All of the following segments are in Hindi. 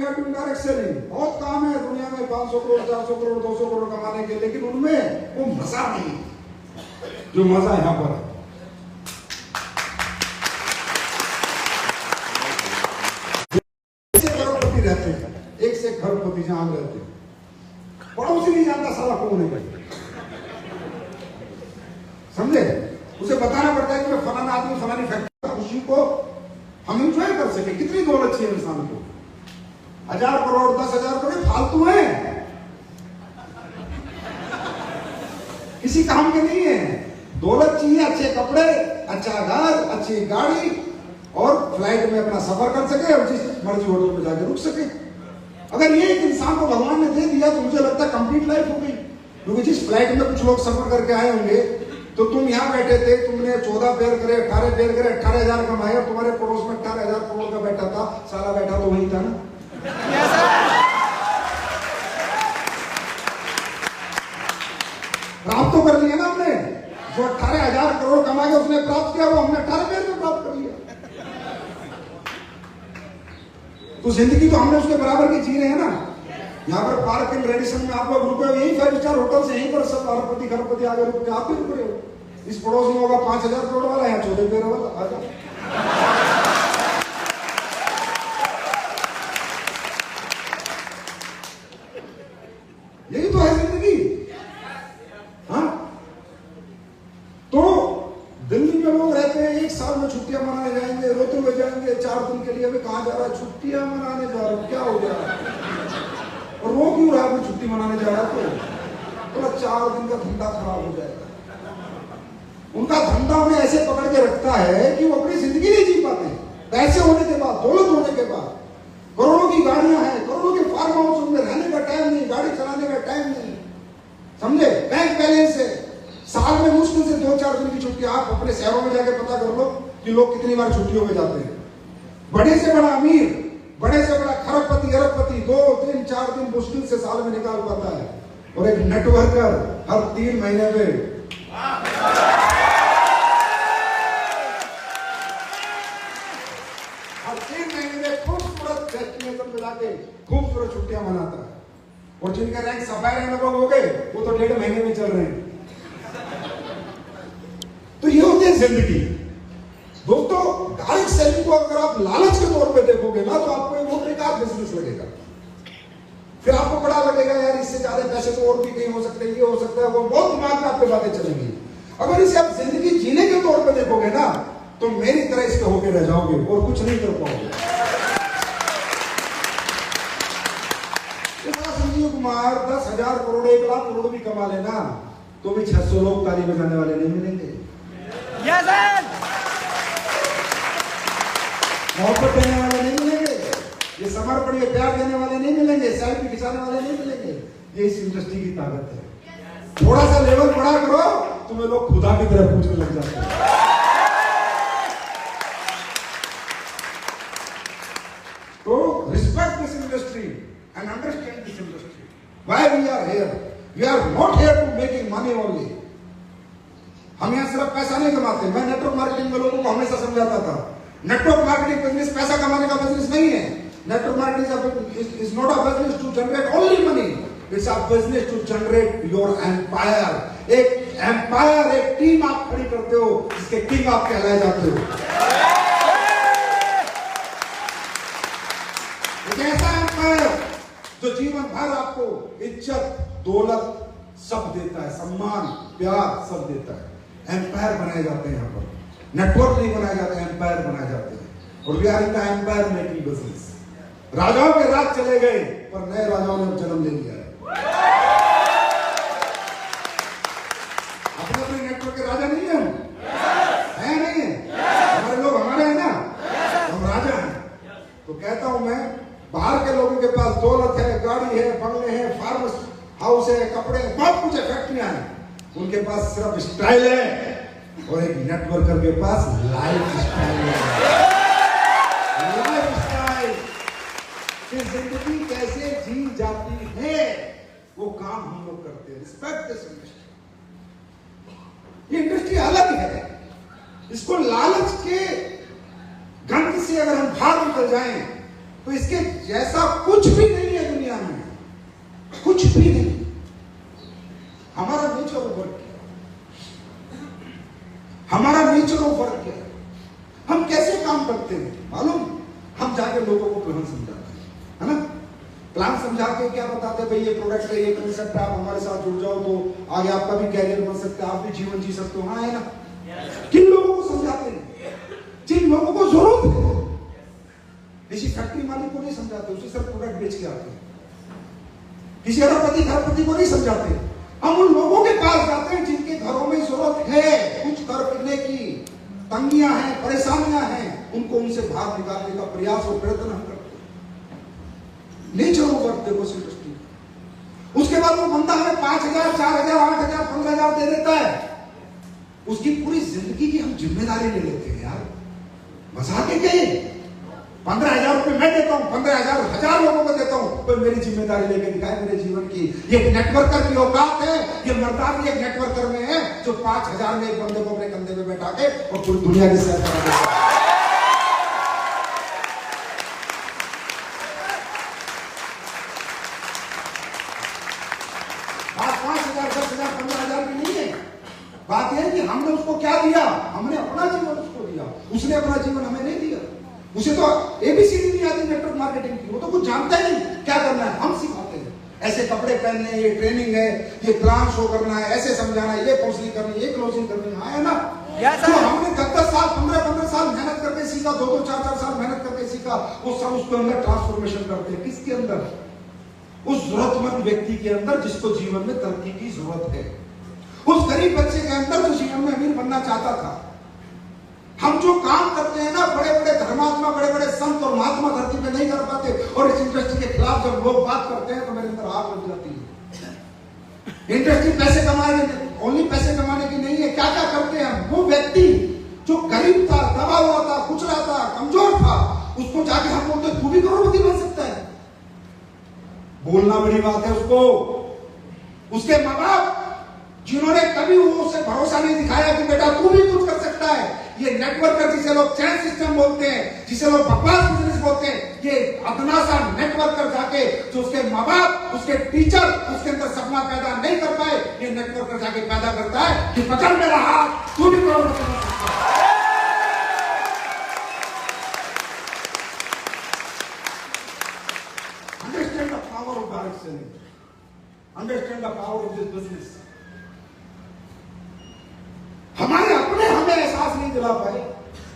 We are doing direct selling. बहुत काम है दुनिया में 500 करोड़ 400 करोड़ 200 करोड़ कमाने के, लेकिन उनमें वो मजा नहीं जो मजा यहां पर है। करोड़पति रहते हैं, एक से करोड़पति जहां रहते हैं, पड़ोसी नहीं जानता साला कौन है, समझे? उसे बताना पड़ता है कि मैं फलाना आदमी फलानी फैक्ट्री, खुशी को हम एंजॉय कर सके। कितनी दौलत चाहिए इंसान को? 1000 करोड़ 10,000 करोड़ फालतू है, किसी काम के नहीं है। दौलत चाहिए अच्छे कपड़े, अच्छा घर, अच्छी गाड़ी, और फ्लाइट में अपना सफर कर सके और जिस मर्जी होटल में जाके रुक सके। अगर ये एक इंसान को भगवान ने दे दिया तो मुझे लगता है कंप्लीट लाइफ हो गई। क्योंकि जिस फ्लाइट में कुछ लोग सफर करके आए होंगे, तो तुम यहां बैठे थे, तुमने 14 पेयर करे, 18 पेयर करे, 18,000 कमाए, और तुम्हारे पड़ोस में 18,000 करोड़ का बैठा था, साला बैठा तो वही था ना। प्राप्त तो कर लिया ना हमने, जो 18,000 करोड़ कमा के उसने प्राप्त किया, वो हमने 18 पेयर में प्राप्त कर लिया। तो जिंदगी तो हमने उसके बराबर की जी रहे हैं ना। यहाँ पर पार्क एंड रेडिसन में आप लोग रुके हो, यही 5 स्टार होटल से यहीं पर सब अरबपति खरबपति आगे रुक के आप भी रुक रहे हो। इस पड़ोस में होगा 5,000 करोड़ वाला, यहाँ 14 पेयर वाला। आजा यही तो है जिंदगी। हाँ, तो दिल्ली में लोग रहते हैं, 1 साल में छुट्टियां मनाने जाएंगे, रोते हुए जाएंगे 4 दिन के लिए। अभी कहां जा रहा है? छुट्टियां मनाने जा रहा हूं। क्या हो गया? और रो क्यों रहा है? छुट्टी मनाने जा रहा है तो 4 दिन का धंधा खराब हो जाएगा। उनका धंधा उन्हें ऐसे पकड़ के रखता है कि वो अपनी जिंदगी नहीं जी पाते। पैसे होने के बाद, दौलत होने के बाद, करोड़ों की गाड़ियां हैं, करोड़ों के फार्म हाउस, उनमें रहने का टाइम नहीं, गाड़ी चलाने का टाइम नहीं, समझे? बैंक बैलेंस है, साल में मुश्किल से 2-4 दिन की छुट्टी। आप अपने शहरों में जाके पता कर लो कि लोग कितनी बार छुट्टियों में जाते हैं। बड़े से बड़ा अमीर, बड़े से बड़ा खरबपति अरबपति 2 दिन 4 दिन मुश्किल से साल में निकाल पाता है। और एक नेटवर्कर हर 3 महीने में खूबसूरत डेस्टिनेशन पे जाके खूबसूरत छुट्टियां मनाता है। और जिनके रैंक सफाई लोग हो गए, वो तो 1.5 महीने में चल रहे हैं। तो ये होती है जिंदगी दोस्तों। डायरेक्ट सेलिंग को अगर आप लालच के तौर पे देखोगे ना, तो आपको एक बेकार बिजनेस लगेगा। फिर आपको बड़ा लगेगा यार इससे ज्यादा पैसे तो और भी कहीं हो सकते हैं, ये हो सकता है, वो बहुत दिमाग में आपके बातें चलेंगी। अगर इसे आप जिंदगी जीने के तौर पे देखोगे ना, तो मेरी तरह इसके होके रह जाओगे और कुछ नहीं कर पाओगे। संजीव कुमार 10,000 करोड़ 1 लाख करोड़ भी कमा लेना, तो भी 600 लोग ताली बजाने वाले नहीं मिलेंगे। मोहब्बत देने वाले नहीं मिलेंगे, ये समर्पण, ये प्यार देने वाले नहीं मिलेंगे, सेल्फी खिंचाने वाले नहीं मिलेंगे। ये इस इंडस्ट्री की ताकत है। थोड़ा सा लेवल बड़ा करो, तुम्हें लोग खुदा की तरह पूछने लग जाते हैं। तो respect this industry and understand this industry. Why we are here? We are not here to making money only. हम यहाँ सिर्फ पैसा नहीं कमाते। मैं नेटवर्क मार्केटिंग में लोगों को हमेशा समझाता था, नेटवर्क मार्केटिंग बिजनेस पैसा कमाने का बिजनेस नहीं है। Network marketing is not a business to generate only money, it's a business to generate your empire. एक एम्पायर, एक टीम आप खड़ी करते हो, जिसके किंग आप कहलाए जाते हो। एक ऐसा एम्पायर जो जीवन भर आपको इज्जत, दौलत सब देता है, सम्मान, प्यार सब देता है। एम्पायर बनाए जाते हैं यहाँ पर, नेटवर्क नहीं बनाए जाते, एम्पायर बनाए जाते हैं। और we are in the empire making business. राजाओं के राज चले गए, पर नए राजाओं ने जन्म ले लिया है। अपने अपने नेटवर्क के राजा नहीं है हम, है नहीं है? हमारे लोग हमारे हैं ना, हम राजा हैं। तो कहता हूं मैं, बाहर के लोगों के पास दौलत है, गाड़ी है, बंगले हैं, फार्म हाउस है, कपड़े, बहुत कुछ है, फैक्ट्रियां हैं। उनके पास सिर्फ स्टाइल है, और एक नेटवर्कर के पास लाइफ स्टाइल है। लाइफ स्टाइल कि जिंदगी कैसे जी जाती है, वो काम हम लोग करते हैं। Respect this industry. ये इंडस्ट्री अलग है। इसको लालच के गंध से अगर हम बाहर निकल जाएं, तो इसके जैसा कुछ भी नहीं है दुनिया में, कुछ भी नहीं। हमारा नेचर ऊपर किया, हमारा नेचर ऊपर किया। हम कैसे काम करते हैं मालूम? हम जाके लोगों को प्लान समझाते हैं, है ना? प्लान समझा के क्या बताते हैं, भाई ये प्रोडक्ट है, ये कंसेप्ट है, आप हमारे साथ जुड़ जाओ तो आगे आपका भी कैरियर बन सकता है, आप भी जीवन जी सकते हो। हाँ है ना? किन लोगों को समझाते हैं? जिन लोगों को जरूरत है। किसी फैक्ट्री मालिक को नहीं समझाते, उसे सिर्फ प्रोडक्ट बेच के आते हैं। किसी अरबपति खरबपति को नहीं समझाते। हम उन लोगों के पास जाते हैं जिनके घरों में जरूरत है कुछ करने की, तंगियां हैं, परेशानियां हैं, उनको उनसे बाहर निकालने का प्रयास और प्रयत्न हम करते हैं। नेचर ऑफ वर्क देखो इंडस्ट्री। उसके बाद वो बंदा हमें 5,000, 4,000, 8,000, 15,000 दे देता है। उसकी पूरी जिंदगी की हम जिम्मेदारी ले लेते हैं यार। मजाक है क्या ये? 15,000 रुपए मैं देता हूं, 15,000 हजार लोगों को देता हूं, कोई मेरी जिम्मेदारी लेके दिखाए मेरे जीवन की। ये नेटवर्कर की औकात है, ये मर्दानी एक नेटवर्कर में है जो 5,000 में एक बंदे को अपने कंधे पे बैठा के और पूरी दुनिया की सैर करा देता है। बात 5,000, 10,000, 15,000 की नहीं है। बात यह है कि हमने उसको क्या दिया? हमने अपना जीवन उसको दिया, उसने अपना जीवन हमें नहीं दिया। उसे तो एबीसीडी नहीं आती नेटवर्क मार्केटिंग की, वो तो कुछ जानता ही नहीं क्या करना है। हम सिखाते हैं, ऐसे कपड़े पहनने, ये ट्रेनिंग है, ये प्लान शो करना है, ऐसे समझाना है, ये काउंसलिंग करनी है, ये क्लोजिंग करनी है। है ना? तो हमने 10-10 साल, 15-15 साल मेहनत करके सीखा, 2-2, 4-4 साल मेहनत करके सीखा, वो सब उसके अंदर ट्रांसफॉर्मेशन करते हैं। किसके अंदर? उस जरूरतमंद व्यक्ति के अंदर जिसको जीवन में तरक्की की जरूरत है, उस गरीब बच्चे के अंदर जो जीवन में अमीर बनना चाहता था। हम जो काम करते हैं ना, बड़े बड़े धर्मात्मा, बड़े बड़े संत और महात्मा धरती पे नहीं कर पाते। और इस इंडस्ट्री के खिलाफ जब लोग बात करते हैं तो मेरे अंदर आग लग जाती है। इंडस्ट्री पैसे कमाने, ओनली पैसे कमाने की नहीं है। क्या क्या करते हैं? वो व्यक्ति जो गरीब था, दबा हुआ था, कुचला था, कमजोर था, उसको जाके हम बोलते तू भी करोड़पति बन सकता है। बोलना बड़ी बात है उसको। उसके माँ बाप जिन्होंने कभी उसे भरोसा नहीं दिखाया कि बेटा तू भी कुछ कर सकता है। ये नेटवर्कर जिसे लोग चैन सिस्टम बोलते हैं, जिसे लोग बकवास बिजनेस बोलते हैं, ये अदना सा नेटवर्कर जाके जो उसके माँ बाप, उसके टीचर उसके अंदर सपना पैदा नहीं कर पाए, ये नेटवर्कर जाके पैदा करता है कि पकड़ मेरा हाथ, तू भी करोड़पति बन सकता है। Understand the power of direct selling, understand the power of this business. हमारे अपने हमें एहसास नहीं दिला पाए,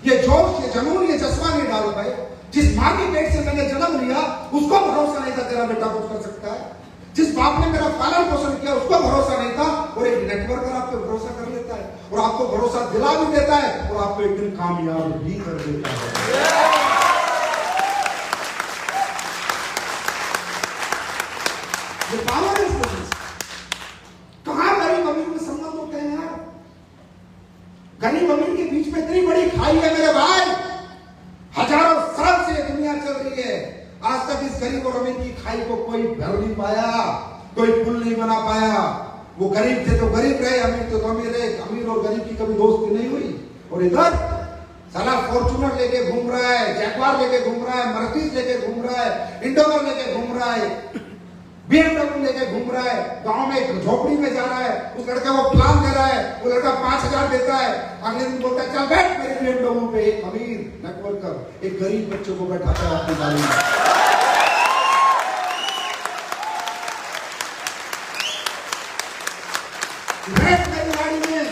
ये जोश, ये जुनून, ये जज्बा नहीं डाल पाए। जिस मां के पेट से मैंने जन्म लिया उसको भरोसा नहीं था तेरा बेटा कुछ कर सकता है। जिस बाप ने मेरा पालन पोषण किया उसको भरोसा नहीं था। और एक नेटवर्कर आप पे भरोसा कर लेता है और आपको भरोसा दिला भी देता है और आपको एक दिन कामयाब भी कर देता है। ये पावर है इस बिजनेस। कहां गरीब अमीर में संबंध होते हैं यार? गरीब अमीर के बीच में इतनी बड़ी खाई है मेरे भाई। हजारों साल से दुनिया चल रही है, आज तक इस गरीब और अमीर की खाई को कोई भर नहीं पाया, कोई पुल नहीं बना पाया। वो गरीब थे तो गरीब रहे, अमीर थे तो अमीर रहे। अमीर और गरीब की कभी दोस्ती नहीं हुई। और इधर साला फॉर्चूनर लेके घूम रहा है, जैगवार लेके घूम रहा है, मर्सिडीज लेके घूम रहा है, इंडोवर लेके घूम रहा है, BMW लेके घूम रहा है, गांव में एक झोपड़ी में जा रहा है। उस लड़का को प्लान दे रहा है, वो लड़का 5,000 देता है, अगले दिन बोलता है चल बैठ मेरे BMW पे। एक अमीर नेटवर्कर एक गरीब बच्चे को बैठाता है अपनी गाड़ी में। बैठ मेरी गाड़ी में,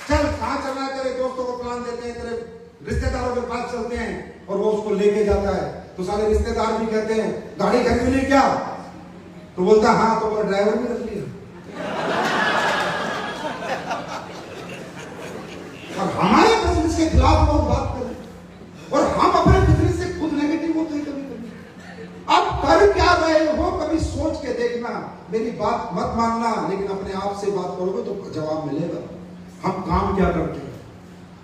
चल कहां चलना है, तेरे दोस्तों को प्लान देते हैं, तेरे रिश्तेदारों के पास चलते हैं और वो उसको लेके जाता है। तो सारे रिश्तेदार भी कहते हैं गाड़ी खरीद ली क्या? तो बोलता हाँ, तो बोला ड्राइवर भी रख लिया। और हमारे बिजनेस के खिलाफ लोग बात करें और हम अपने बिजनेस से खुद नेगेटिव होते हैं कभी कभी। अब कर क्या रहे हो कभी सोच के देखना। मेरी बात मत मानना, लेकिन अपने आप से बात करोगे तो जवाब मिलेगा। हम काम क्या करते हैं?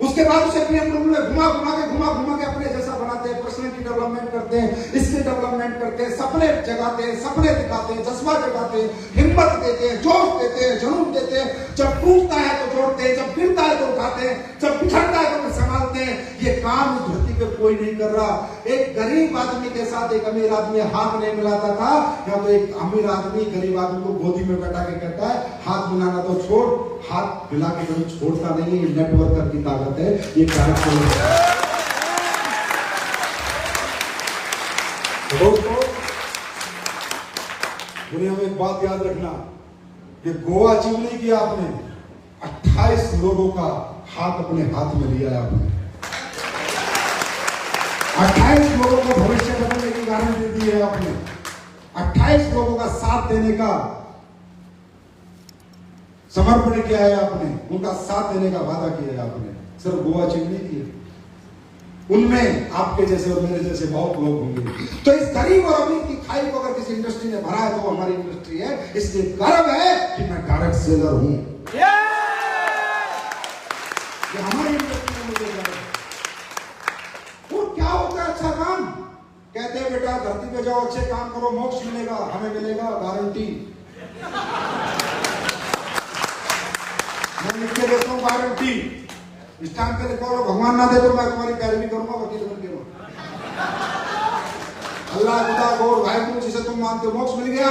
उसके बाद उसे BMW में घुमा घुमा के अपने जैसा बनाते हैं, पर्सनालिटी डेवलपमेंट करते हैं, स्किल डेवलपमेंट करते हैं, सपने जगाते हैं, सपने दिखाते हैं, जज्बा जगाते हैं, हिम्मत देते हैं, जोश देते हैं, जुनून देते हैं। जब टूटता है तो जोड़ते हैं, जब गिरता है तो उठाते हैं, जब बिछड़ता है तो संभालते हैं। ये काम इस धरती पे कोई नहीं कर रहा। एक गरीब आदमी के साथ एक अमीर आदमी हाथ नहीं मिलाता था, या तो एक अमीर आदमी गरीब आदमी को गोदी में बैठा के कहता है हाथ मिलाना तो छोड़, हाथ मिला के कभी छोड़ता नहीं है। ये नेटवर्कर की ताकत है, ये कैरेक्टर है। दोस्तों, दुनिया में एक बात याद रखना, कि गोवा अचीव नहीं किया आपने, 28 लोगों का हाथ अपने हाथ में लिया है आपने। 28 लोगों को भविष्य बदलने की गारंटी दी है आपने। 28 लोगों का साथ देने का समर्पण किया है आपने, उनका साथ देने का वादा किया है आपने। सिर्फ गोवा अचीव नहीं किया, उनमें आपके जैसे और मेरे जैसे बहुत लोग होंगे। तो इस गरीब और अमीर की खाई को अगर किसी इंडस्ट्री ने भरा है तो हमारी इंडस्ट्री है। इसलिए गर्व है कि मैं डायरेक्ट सेलर हूं। ये हमारी इंडस्ट्री में मुझे गर्व है। वो क्या होता है अच्छा काम? कहते हैं बेटा धरती पे जाओ, अच्छे काम करो, मोक्ष मिलेगा। हमें मिलेगा गारंटी, मैं लिख के देता हूं गारंटी। इस टाइम पे लिखो, भगवान ना दे तो मैं तुम्हारी पैरवी करूंगा वकील बन के। अल्लाह खुदा गौर भाई तुम जिसे तुम मानते हो, मोक्ष मिल गया।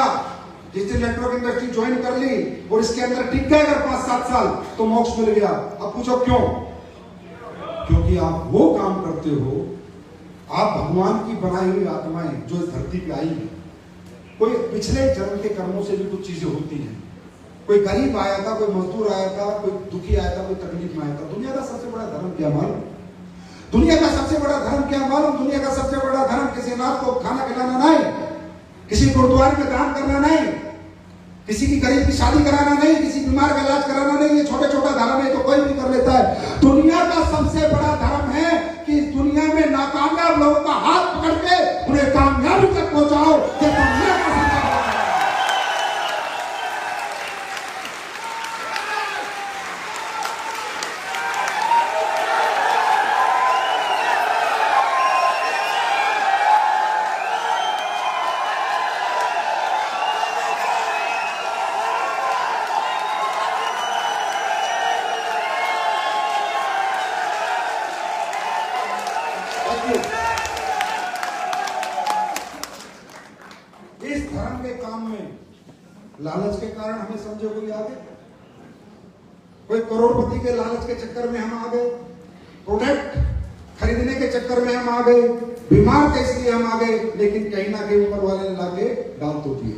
जिस दिन नेटवर्क इंडस्ट्री ज्वाइन कर ली और इसके अंदर टिक गए अगर 5-7 साल तो मोक्ष मिल गया। अब पूछो क्यों? क्योंकि आप वो काम करते हो, आप भगवान की बनाई हुई आत्माएं जो इस धरती पे आई है। कोई पिछले जन्म के कर्मों से भी कुछ चीजें होती हैं। कोई गरीब आया था, कोई मजदूर आया था, कोई दुखी आया था, कोई तकलीफ में आया था। दुनिया का सबसे बड़ा धर्म क्या मालूम? दुनिया का सबसे बड़ा धर्म क्या मालूम? दुनिया का सबसे बड़ा धर्म किसी अनाथ को खाना खिलाना नहीं, किसी गुरुद्वारे में दान करना नहीं, किसी की गरीब की शादी कराना नहीं, किसी बीमार का इलाज कराना नहीं। ये छोटा छोटा धर्म है तो कोई भी कर लेता है। दुनिया का सबसे बड़ा धर्म है कि दुनिया में नाकामयाब लोगों का हाथ पकड़ के उन्हें कामयाबी तक पहुंचाओ। ये दुनिया का सबसे बड़ा इस धर्म के काम में लालच के कारण हमें समझो कोई आ गए, कोई करोड़पति के लालच के चक्कर में हम आ गए, प्रोडक्ट खरीदने के चक्कर में हम आ गए, बीमार थे इसलिए हम आ गए। लेकिन कहीं ना कहीं ऊपर वाले ने लाके डाल तो दिया।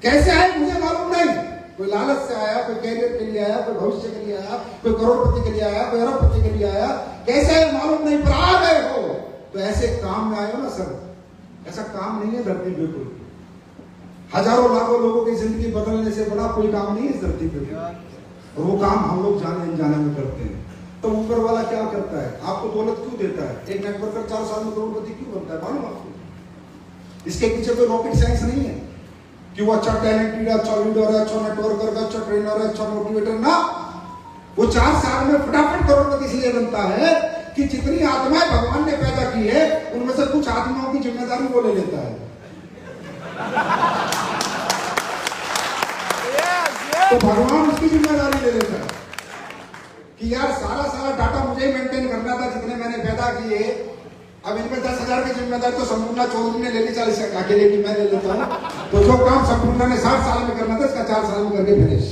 कैसे आए मुझे मालूम नहीं। कोई लालच से आया, कोई कैरियर के लिए आया, कोई भविष्य के लिए आया, कोई करोड़पति के लिए आया, कोई अरबपति के लिए आया। कैसे आए मालूम नहीं, पर आ गए हो। तो ऐसे काम में आए हो ना सर, ऐसा काम नहीं है धरती पे कोई। हजारों लाखों लोगों की जिंदगी बदलने से बड़ा कोई काम नहीं है इस धरती पे। और वो काम हम लोग जाने अनजाने में करते हैं। तो ऊपर वाला क्या करता है? आपको दौलत क्यों देता है? एक नेटवर्कर 4 साल में करोड़पति क्यों बनता है मालूम आपको? इसके पीछे कोई रॉकेट साइंस नहीं है कि वो अच्छा टैलेंटेड है, अच्छा लीडर है, अच्छा नेटवर्कर है, अच्छा ट्रेनर है, अच्छा मोटिवेटर ना। वो 4 साल में फटाफट करोड़पति इसलिए बनता है कि जितनी आत्माएं भगवान ने पैदा की है उनमें से कुछ आत्माओं की जिम्मेदारी वो ले लेता है। तो भगवान उसकी जिम्मेदारी ले लेता है कि यार सारा डाटा मुझे ही मेंटेन करना था जितने मैंने पैदा किए। अब इनमें 10,000 की जिम्मेदारी तो संपूर्णा चौधरी ने ले ली, 40 अकेले की मैं ले लेता हूं। तो जो काम संपूर्णा ने 60 साल में करना था इसका 4 साल में करके फिनिश।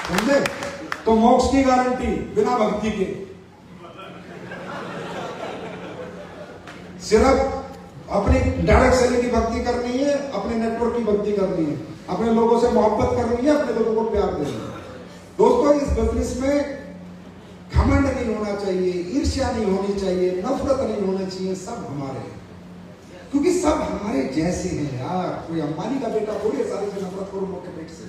समझे? तो मोक्ष की गारंटी बिना भक्ति के। सिर्फ अपनी डायरेक्ट सेलिंग की भक्ति करनी है, अपने नेटवर्क की भक्ति करनी है, अपने लोगों से मोहब्बत करनी है, अपने लोगों को प्यार देना है। दोस्तों, इस बिजनेस में घमंड नहीं होना चाहिए, ईर्ष्या नहीं होनी चाहिए, नफरत नहीं होनी चाहिए। सब हमारे हैं क्योंकि सब हमारे जैसे हैं यार। कोई अंबानी का बेटा थोड़ी है सारे से नफरत करो मोटे पेट से।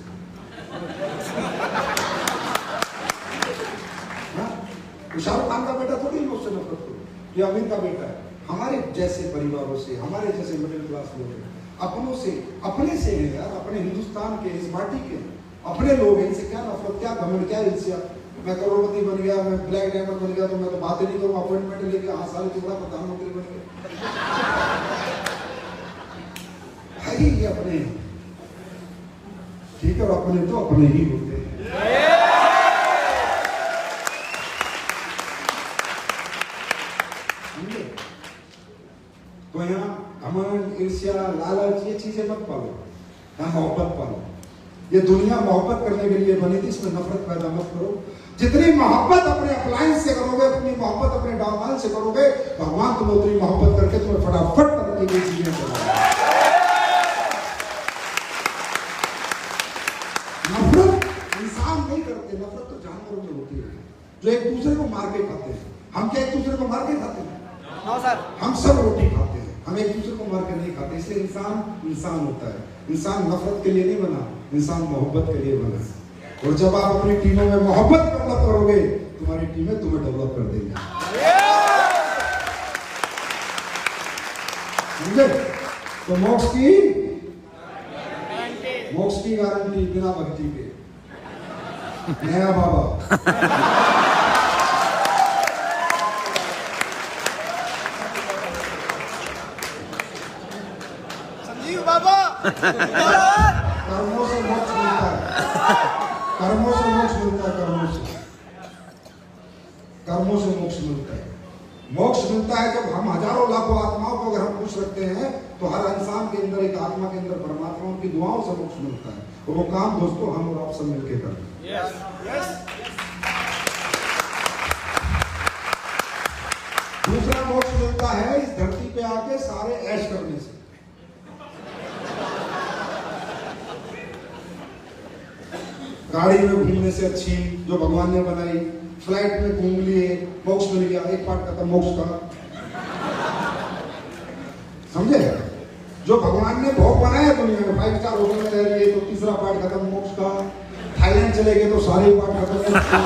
शाहरुख खान का बेटा थोड़ी मुझसे नफरत करो, ये अमीर का बेटा है। हमारे जैसे परिवारों से, हमारे जैसे मिडिल क्लास लोग हैं, अपनों से, अपने से हैं यार, अपने हिंदुस्तान के, इस माटी के अपने लोग हैं। इनसे क्या नफरत, क्या घमंड, क्या ईर्ष्या? मैं करोड़पति बन गया, मैं ब्लैक डायमंड बन गया तो मैं तो बात ही नहीं करूँ, अपॉइंटमेंट लेके हाँ साल की बड़ा प्रधानमंत्री बन गया। भाई ये अपने ठीक है, और अपने तो अपने ही होते हैं। यहाँ मोहब्बत पालो। ये दुनिया मोहब्बत करने के लिए बनी थी, इसमें नफरत पैदा मत करो। जितनी मोहब्बत अपने अप्लायंस से करोगे, अपनी मोहब्बत अपने डाउनमाल से करोगे, भगवान तुम्हें उतनी मोहब्बत करके तुम्हें फटाफट तरक्की की चीजें करोगे। नफरत इंसान नहीं करते, नफरत तो जानवरों में होती है जो एक दूसरे को मार के खाते हैं। हम क्या एक दूसरे को मार के खाते हैं? हम सब रोटी खाते हैं, हम एक दूसरे को मार के नहीं खाते। इसलिए इंसान होता है। इंसान नफरत के लिए नहीं बना, इंसान मोहब्बत के लिए बना है। और जब आप अपनी टीमों में मोहब्बत डेवलप करोगे, तुम्हारी टीमें तुम्हें डेवलप कर देंगी। समझे? तो मोक्ष की गारंटी बिना भक्ति के। नया बाबा संजीव बाबा कर्मों से मोक्ष मिलता है, कर्मों से मोक्ष मिलता है, कर्मों से मोक्ष मिलता है। मोक्ष मिलता है जब हम हजारों लाखों आत्माओं को अगर हम खुश रखते हैं, तो हर इंसान के अंदर, एक आत्मा के अंदर परमात्मा की दुआओं से मोक्ष मिलता है। और वो काम दोस्तों हम और आप सब मिलकर करते हैं। दूसरा मोक्ष मिलता है इस धरती पे आके सारे ऐश करने से। गाड़ी में घूमने से अच्छी जो भगवान ने बनाई, फ्लाइट में घूम लिए, मोक्ष मिल गया, एक पार्ट खत्म मोक्ष का। समझे? जो भगवान ने भोग बनाया दुनिया में, 5 स्टार होटल में रह रही है तो तीसरा पार्ट खत्म मोक्ष का। थाईलैंड चले गए तो सारे पार्ट खत्म मोक्ष का।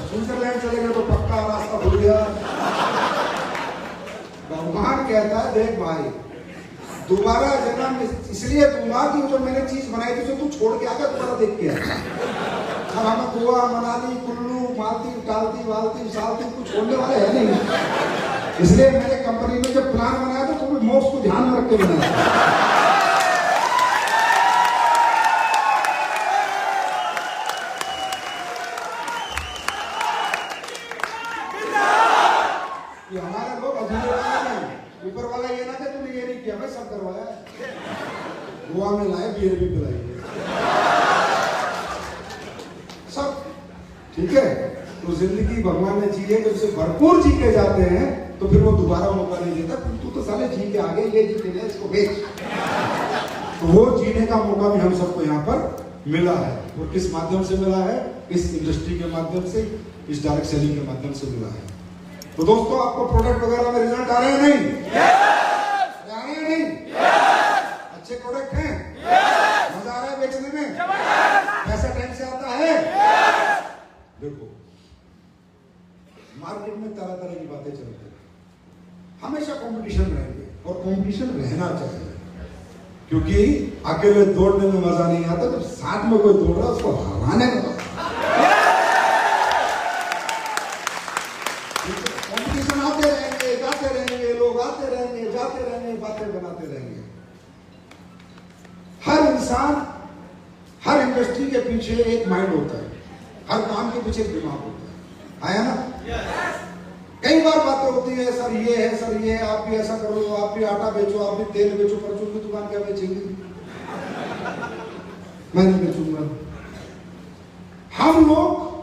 स्विट्जरलैंड चले गए तो पक्का रास्ता खुल गया। भगवान कहता है देख भाई, दोबारा जन्म इसलिए दूंगा कि जो मैंने चीज बनाई थी जो तू छोड़ के आकर दोबारा देख के आया। अब हमें गोवा, मनाली, कुल्लू, मालदीव, टालती, वालती, सालती कुछ छोड़ने वाले है नहीं। इसलिए मैंने कंपनी में जब प्लान बनाया तो तुम्हें मोक्ष को ध्यान में रख के बनाया। हमारे लोग अधूरे हैं। ऊपर वाला ये ना कि तूने ये नहीं किया, मैं सब करवाया। गोवा में लाए, बियर भी पिलाई सब, ठीक है। तो जिंदगी भगवान ने जी है, जब से भरपूर जी के जाते हैं तो फिर वो दोबारा मौका नहीं देता। तू तो साले जी के आगे, ये जी के लिए इसको बेच। तो वो जीने का मौका भी हम सबको यहाँ पर मिला है। और किस माध्यम से मिला है? इस इंडस्ट्री के माध्यम से, इस डायरेक्ट सेलिंग के माध्यम से मिला है। तो दोस्तों आपको प्रोडक्ट वगैरह में रिजल्ट आ रहे हैं नहीं? आ रहे हैं नहीं? अच्छे प्रोडक्ट हैं? मजा आ रहा है बेचने में? पैसा टाइम से आता है? देखो मार्केट में तरह तरह की बातें चलती हैं, हमेशा कंपटीशन रहेंगे और कंपटीशन रहना चाहिए। क्योंकि अकेले दौड़ने में मजा नहीं आता, जब साथ में कोई दौड़ रहा है उसको हराने में कंपटीशन आते रहेंगे, जाते रहेंगे, लोग आते रहेंगे, जाते रहेंगे, बातें बनाते रहेंगे। हर इंसान, हर इंडस्ट्री के पीछे एक माइंड होता है, हर काम के पीछे एक दिमाग होता है। आया ना? कई बार बातें होती है, सर ये है, सर ये है, आप भी ऐसा करो, आप भी आटा बेचो, आप भी तेल बेचो, परचून की दुकान क्या बेचेंगे? मैं नहीं बेचूंगा। हम लोग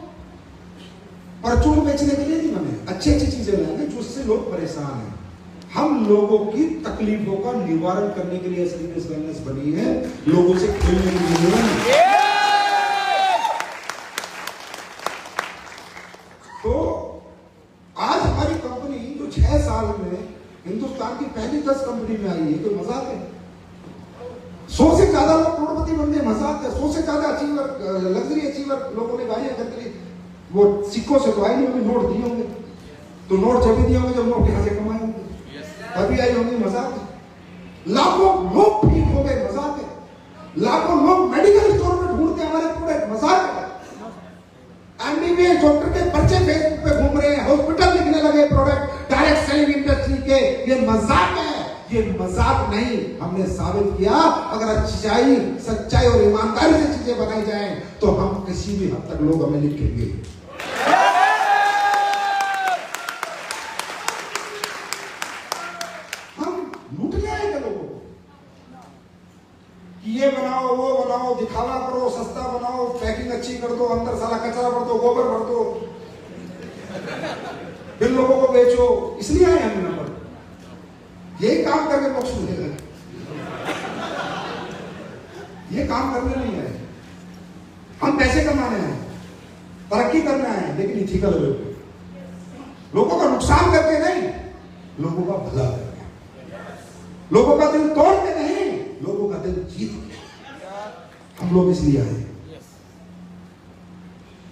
परचून बेचने के लिए नहीं बने, अच्छी अच्छी चीजें लाएंगे जिससे लोग परेशान हैं। हम लोगों की तकलीफों का निवारण करने के लिए एसडीएस वेलनेस बनी है, लोगों से खेलने के लिए नहीं। तो आज हमारी कंपनी जो 6 साल में हिंदुस्तान की पहली 10 कंपनी में आई है, कोई मजाक है? 100 से ज्यादा लोग करोड़पति बन गए, मजाक है? 100 से ज्यादा अचीवर, लग्जरी अचीवर लोगों ने गाड़ियां खरीदी। वो सिक्कों से तो आई नहीं होंगे, नोट दिए होंगे। तो नोट जब भी दिए होंगे जब नोट यहाँ से कमाए होंगे, तभी आई होंगी। मजाक है? लाखों लोग ठीक हो गए, मजाक है? लाखों लोग मेडिकल स्टोर में ढूंढते हमारे प्रोडक्ट, मजाक है? एमबीबीएस डॉक्टर के पर्चे फेसबुक पे घूम रहे हैं, हॉस्पिटल लिखने लगे प्रोडक्ट डायरेक्ट सेलिंग इंडस्ट्री के, ये मजाक है? ये मजाक नहीं, हमने साबित किया अगर अच्छाई, सच्चाई और ईमानदारी से चीजें बनाई जाएं तो हम किसी भी हद तक लोग हमें लिखेंगे। ये बनाओ वो बनाओ, दिखावा करो, सस्ता बनाओ, पैकिंग अच्छी कर दो, अंदर साला कचरा भर दो, गोबर भर दो, फिर लोगों को बेचो। इसलिए आए हम यहाँ पर, यही काम करके मोक्ष मिलेगा। ये काम करने नहीं आए हम, पैसे कमाने आए, तरक्की करने आए, लेकिन इथिकल वे पे, लोगों का नुकसान करके नहीं, लोगों का भला करके, लोगों का दिल तोड़ के नहीं, लोगों का दिल जीत के हम लोग इसलिए आए।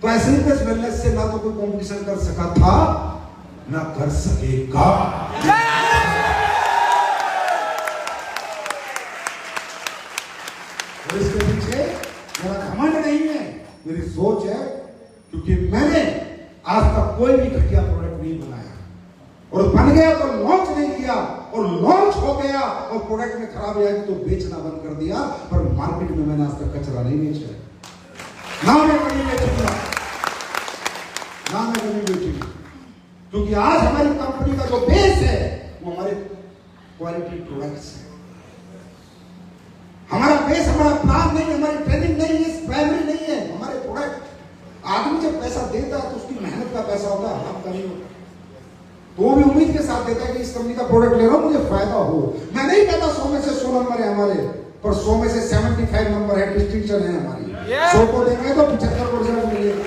तो ऐसे ही वेलनेस से ना तो कोई कंपटीशन कर सका था, ना कर सकेगा। और इसके पीछे मेरा घमंड नहीं है, मेरी सोच है, क्योंकि मैंने आज तक कोई भी घटिया प्रोडक्ट नहीं बनाया, और बन गया तो लॉन्च नहीं किया, और लॉन्च हो गया और प्रोडक्ट में खराब आया तो बेचना बंद कर दिया। पर मार्केट में मैंने आज तक कचरा नहीं बेचा, ना मैं कभी बेचूंगा, ना मैं कभी बेचूंगा, क्योंकि आज हमारी कंपनी का जो बेस है वो हमारे क्वालिटी प्रोडक्ट्स है। हमारा बेस, हमारा प्लान नहीं, हमारी ट्रेनिंग नहीं है, प्राइमरी नहीं है, हमारे प्रोडक्ट। आदमी जब पैसा देता है तो उसकी मेहनत का पैसा होता है, आपका नहीं होता। तो वो भी उम्मीद के साथ देता है कि इस कंपनी का प्रोडक्ट ले रहा हूं, मुझे फायदा हो। मैं नहीं कहता 100 में से 100 नंबर है हमारे, पर 100 में से 75 नंबर है, डिस्टिंक्शन है हमारी। 100 को देंगे तो 75% मिलेगा,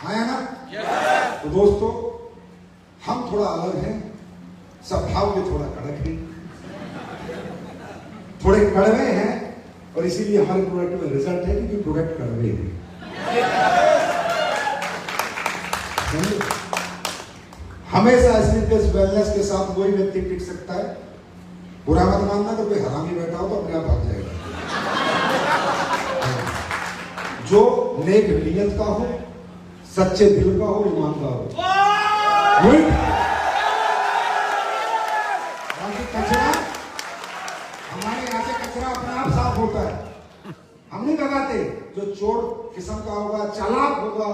आया ना? तो दोस्तों, हम थोड़ा अलग हैं, स्वभाव के थोड़ा कड़क हैं, थोड़े कड़वे हैं, और इसीलिए हमारे प्रोडक्ट में रिजल्ट है, क्योंकि प्रोडक्ट कड़वे हैं। हमेशा स्लीपलेस वेलनेस के साथ वही व्यक्ति टिक सकता है। बुरा मत मानना, तो कोई हरामी बैठा हो तो अपने आप भाग जाएगा। जो नेक नियत का हो, सच्चे दिल का हो, ईमानदार हो, वही कचरा, हमारे यहाँ से कचरा अपने आप साफ होता है, हम नहीं लगाते। जो चोर किस्म का होगा, चालाक होगा,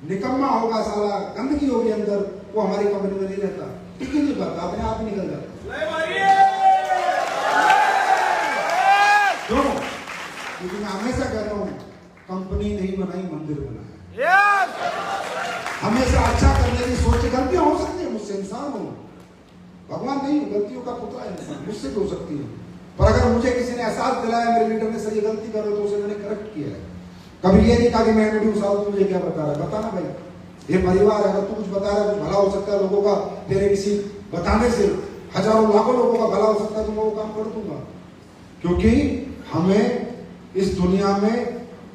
निकम्मा होगा, साला गंदगी होगी अंदर, वो हमारी कंपनी में नहीं रहता, ठीक ही नहीं करता, अपने आप निकल जाता। क्यों? क्योंकि मैं हमेशा कह रहा हूं, कंपनी नहीं बनाई, मंदिर बनाया। हमेशा अच्छा करने की सोच, गलतियां हो सकती है, मुझसे इंसान हूं, भगवान नहीं, गलतियों का पुतला है इंसान, मुझसे भी हो सकती है। पर अगर मुझे किसी ने एहसास दिलाया, मेरे लीडर ने सर ये गलती कर रहे हो, तो उसे मैंने करेक्ट किया है। कभी ये नहीं कहा कि मैं वीडियो साल तू मुझे क्या बता रहा है, बताना भाई, ये परिवार है, अगर तू कुछ बता रहा है तो भला हो सकता है लोगों का, तेरे किसी बताने से हजारों लाखों लोगों का भला हो सकता है, तो मैं वो काम कर दूंगा। क्योंकि हमें इस दुनिया में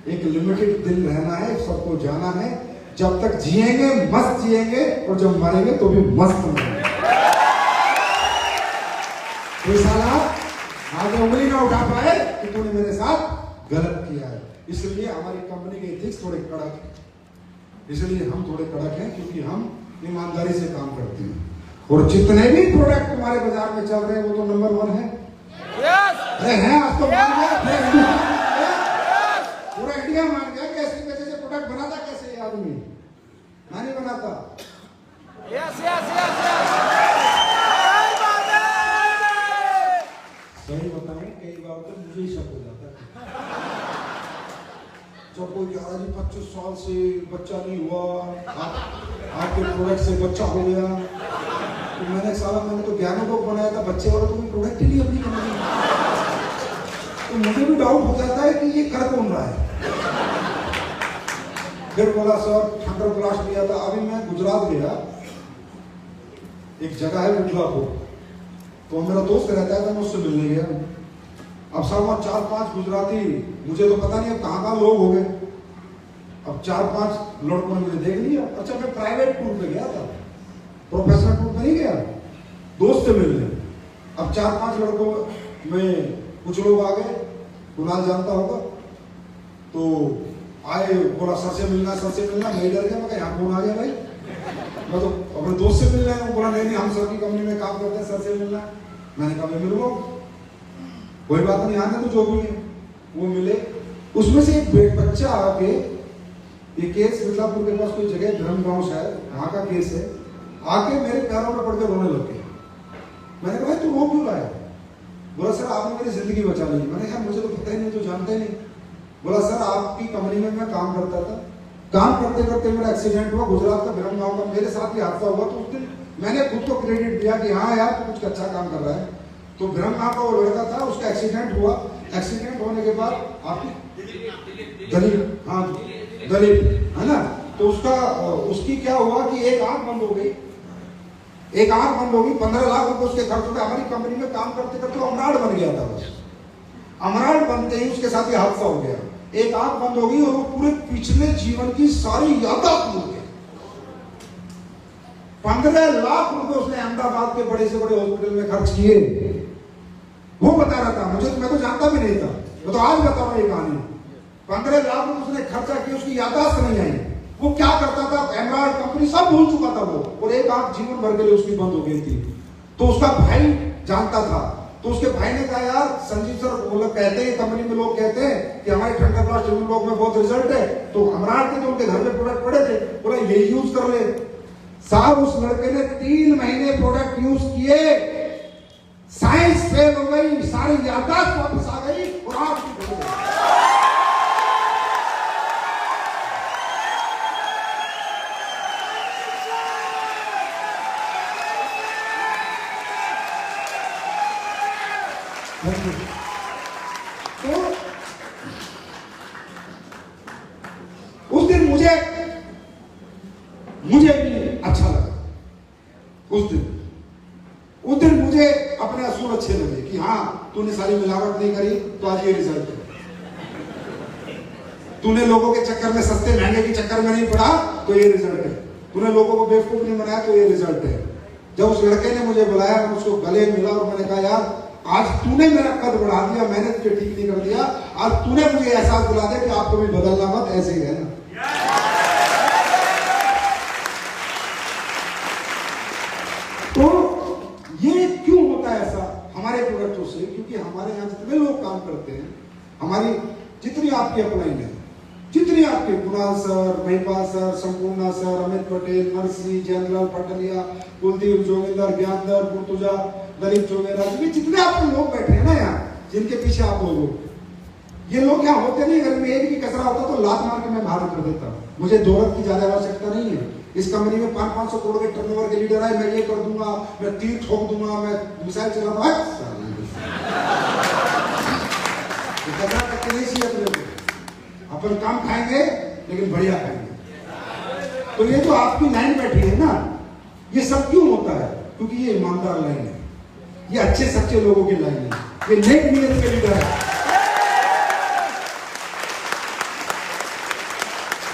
एक लिमिटेड दिन रहना है, सबको जाना है। जब तक जिएंगे मस्त जिएंगे, और जब मरेंगे तो भी मस्त मरेंगे। कोई साला आगे उंगली ना उठा पाए कि तूने मेरे साथ गलत किया है। इसलिए हमारी कंपनी के एथिक्स थोड़े कड़क हैं, इसलिए हम थोड़े कड़क हैं, क्योंकि हम ईमानदारी से काम करते हैं। और जितने भी प्रोडक्ट तुम्हारे बाजार में चल रहे हैं वो तो नंबर 1 है। अरे हैं, आज तो मान गया, पूरा इंडिया मान गया कि ऐसे कैसे प्रोडक्ट बनाता कैसे ये आदमी, मैं नहीं बनाता। सही बताऊं, कई बार तो मुझे ही शक हो जाता है। जब कोई 25 साल से बच्चा नहीं हुआ, आपके प्रोडक्ट से बच्चा हो गया, तो मैंने तो ज्ञानों बनाया था, बच्चे वाला तो कोई प्रोडक्ट ही नहीं अपनी कंपनी। तो मुझे भी डाउट हो जाता है कि ये कर कौन रहा है। फिर बोला सर थंडर ब्लास्ट लिया था। अभी मैं गुजरात गया, एक जगह है मिदलापुर, तो मेरा दोस्त रहता है, तो मैं उससे मिलने गया। अब सब वहाँ 4-5 गुजराती, मुझे तो पता नहीं अब कहाँ लोग हो गए। अब 4-5 लड़कों ने मुझे देख लिया। अच्छा, मैं प्राइवेट टूर पे गया था, प्रोफेशनल टूर पे नहीं गया, दोस्त से मिलने। अब 4-5 लड़कों में कुछ लोग आ गए, कुणाल जानता होगा, तो आए, बोला सर से मिलना, सर से मिलना। मैं डर गया, मैं यहाँ कौन आ गया भाई, मैं तो अपने दोस्त से मिल रहा हूँ। बोला नहीं हम सर की कंपनी में काम करते हैं, सर से मिलना। मैंने कहा मैं मिलूंगा, कोई बात नहीं, आने तो जो भी है। वो मिले, उसमें से एक बच्चा आके, ये केस मिदलापुर के पास कोई जगह धर्म गांव शायद, वहाँ का केस है, आके मेरे पैरों में पड़ के रोने लग गया। मैंने कहा तू रो क्यों रहा है? बोला सर आपने मेरी जिंदगी बचा ली। मैंने कहा मुझे तो पता ही नहीं, तो जानते ही नहीं। बोला सर आपकी कंपनी में मैं काम करता था, काम करते करते मेरा एक्सीडेंट हुआ, गुजरात का बिरम गांव का, मेरे साथ ही हादसा हुआ। तो उस दिन मैंने खुद को क्रेडिट दिया कि हाँ यार तू कुछ अच्छा काम कर रहा है। तो बिरम गांव का वो लड़का था, उसका एक्सीडेंट हुआ। एक्सीडेंट होने के बाद आपकी दलीप, हाँ दलीप है ना, तो उसकी क्या हुआ कि एक आंख बंद हो गई, एक आंख बंद होगी। 15 लाख रुपए उसके खर्च हुए। हमारी कंपनी में काम करते करते अमराड बन गया था। बस अमराड बनते ही उसके साथ ये हादसा हो गया, एक आंख बंद हो गई और वो पूरे पिछले जीवन की सारी यादाश्त भूल गया। 15 लाख रुपए उसने अहमदाबाद के बड़े से बड़े हॉस्पिटल में खर्च किए। वो बता रहा था, मैं तो जानता भी नहीं था, मैं तो आज बता रहा हूं ये कहानी। 15 लाख रुपए उसने खर्चा किया, उसकी यादाश्त नहीं आई। वो क्या करता था, एमराल्ड कंपनी सब भूल चुका था वो, और एक आंख जीवन भर के लिए उसकी बंद हो गई थी। तो उसका भाई जानता था, तो उसके भाई ने कहा यार संजीव सर वो लोग कहते हैं, कंपनी में लोग कहते हैं कि हमारे ठंडा क्लास टेबल ब्लॉक में बहुत रिजल्ट है। तो एमराल्ड के जो उनके घर में प्रोडक्ट पड़े थे, बोला ये यूज कर ले। साहब उस लड़के ने 3 महीने प्रोडक्ट यूज किए, साइंस फेल हो गई, सारी याददाश्त वापस आ गई और आंख भी खुल गई। तो उस दिन मुझे भी अच्छा लगा। उस दिन मुझे अपने असूल अच्छे लगे कि हाँ तूने सारी मिलावट नहीं करी तो आज ये रिजल्ट है। तूने लोगों के चक्कर में, सस्ते महंगे के चक्कर में नहीं पड़ा तो ये रिजल्ट है। तूने लोगों को बेवकूफ नहीं बनाया तो ये रिजल्ट है। जब उस लड़के ने मुझे बुलाया, मैं उसको गले मिला और मैंने कहा यार आज तूने मेरा कद बढ़ा दिया, मैंने तुझे ठीक नहीं कर दिया। आज तूने मुझे एहसास दिला दिया कि आपको भी बदलना मत, ऐसे ही रहना। तो ये क्यों होता है ऐसा हमारे प्रोडक्टों से? क्योंकि हमारे यहाँ जितने लोग काम करते हैं, हमारी जितनी आपकी अपलाइन है, जितनी आपके Kunal sir, Mahipal sir, Sampurna sir, Amit Patel, Narsi, Jaylal Patliya, Kuldeep Joginder, Gyandar, Purtuja, Dalip Jogera, जितने आपके लोग बैठे हैं ना यहाँ, जिनके पीछे आप लोग हो, ये लोग यहाँ होते नहीं। अगर मैं एक भी कचरा होता तो लात मार के मैं बाहर कर देता। मुझे दौलत की ज्यादा आवश्यकता नहीं है। इस कंपनी में 500-500 करोड़ के टर्नओवर के लीडर है, मैं ये कर दूंगा, मैं तीर ठोक दूंगा, मैं मिसाइल चला दूंगा। कचरा करके नहीं चाहिए अपने को, अपन काम खाएंगे लेकिन बढ़िया खाएंगे। तो ये जो आपकी लाइन बैठी है ना, ये सब क्यों होता है? क्योंकि ये ईमानदार लाइन है, ये अच्छे सच्चे लोगों की लाइन है, ये नेक नियत के लीडर है।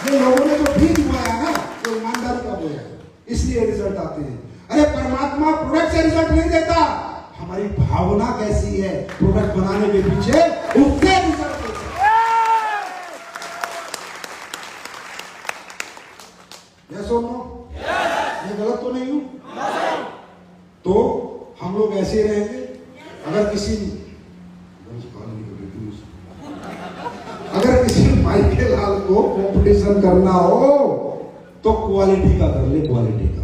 ये लोगों ने जो बीज बोया ना, वो ईमानदारी का बोया है, इसलिए रिजल्ट आते हैं। अरे परमात्मा प्रोडक्ट से रिजल्ट नहीं देता, हमारी भावना कैसी है प्रोडक्ट बनाने के पीछे, उससे रिजल्ट देता है। यस और नो? मैं गलत तो नहीं हूं? तो हम लोग ऐसे रहेंगे। अगर किसी माइकल लाल को कंपटीशन करना हो तो क्वालिटी का कर ले, क्वालिटी का।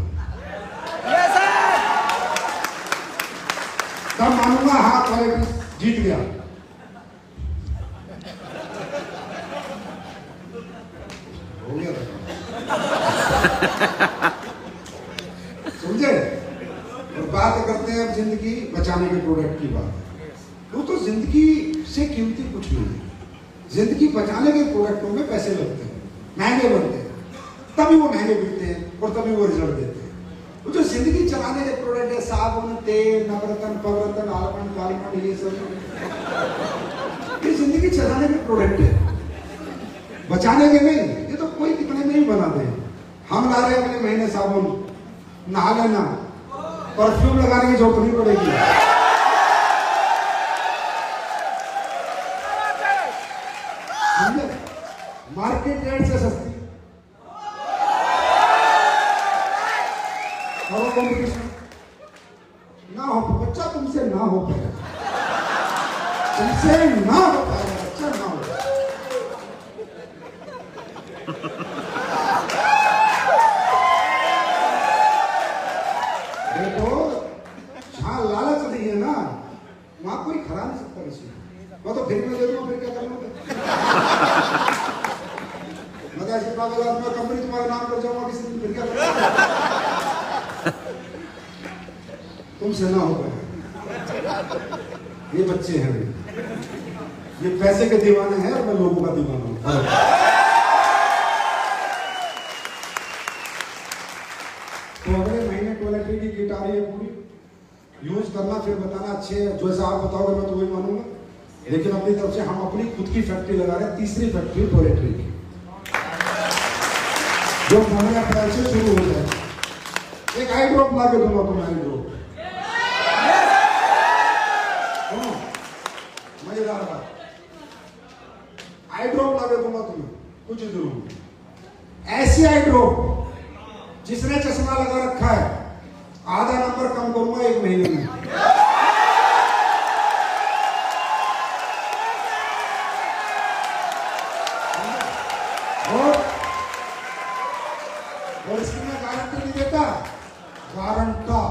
तब मानूंगा हाँ क्वालिटी जीत गया। हो गया समझे? और बात करते हैं अब जिंदगी बचाने के प्रोडक्ट की बात। वो तो जिंदगी से कीमती कुछ नहीं है। जिंदगी बचाने के प्रोडक्टों में पैसे लगते हैं, महंगे बनते हैं, तभी वो महंगे बिकते हैं और तभी वो रिजल्ट देते हैं। वो जो जिंदगी चलाने के प्रोडक्ट है, साबुन, तेल, नवरत्न, पवरत्न, आलमंड, कालमंड, ये सब, ये जिंदगी चलाने के प्रोडक्ट है, बचाने के नहीं। ये तो कोई कितने में ही बना दे। हम ला रहे हैं अगले महीने साबुन, नहा लेना, परफ्यूम लगाने की जरूरत नहीं पड़ेगी। मार्केट रेट से सस्ती और कंपटीशन ना हो, बच्चा तुमसे ना हो पाएगा, तुमसे ना हो पाएगा, बच्चा ना हो। देखो जहां लालच नहीं है ना, वहां कोई खड़ा नहीं सकता किसी को। मैं तो फिर में दे दूंगा, फिर क्या करना। मैं तो ऐसे पागल आदमी, मैं कंपनी तुम्हारे नाम कर जाऊंगा किसी दिन, फिर क्या करूंगा। तुमसे ना हो पाए। ये बच्चे हैं, ये पैसे के दीवाने हैं और मैं लोगों का दीवाना हूं। तो अगले महीने टॉयलेटरी की किट आ रही है पूरी, यूज करना, फिर बताना अच्छे है। जैसा आप बताओगे मैं तो वही मानूंगा। लेकिन अपनी तरफ से हम अपनी खुद की फैक्ट्री लगा रहे हैं, तीसरी फैक्ट्री टॉयलेटरी की, जो 15 अप्रैल से शुरू हो जाए। एक आई ड्रॉप ला के दूंगा तुम्हें, आई ड्रॉप। मजेदार बात, आई ड्रॉप ला के दूंगा तुम्हें, कुछ जरूर। ऐसी आई ड्रॉप जिसने चश्मा लगा रखा है, आधा नंबर कम करूंगा 1 महीने में। और इसकी मैं गारंटी नहीं देता, गारंटा।